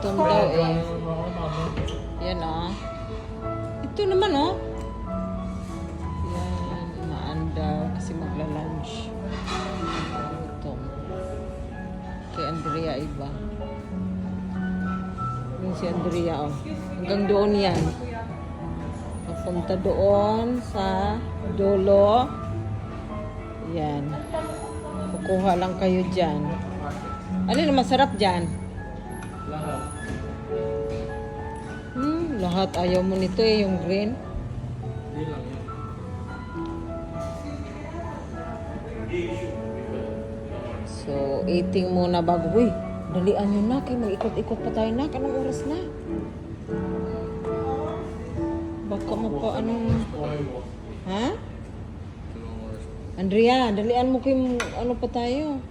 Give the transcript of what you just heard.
Gutom daw eh. Yan ah. Ito naman oh. Yan, naanda kasi magla-lunch. Gutom. Kay Andrea iba. Yung si Andrea oh. Hanggang doon yan. Papunta doon sa dulo. Yan. Kukuha lang kayo dyan. Ano na masarap dyan? Lahat ayaw mo nito eh, yung green. So, eating muna bago. Uy, dalian nyo na. Kaya mag-ikot-ikot pa tayo na. Anong oras na? Baka mapa anong... Ha? Andrea, dalian mo kayo ano pa tayo.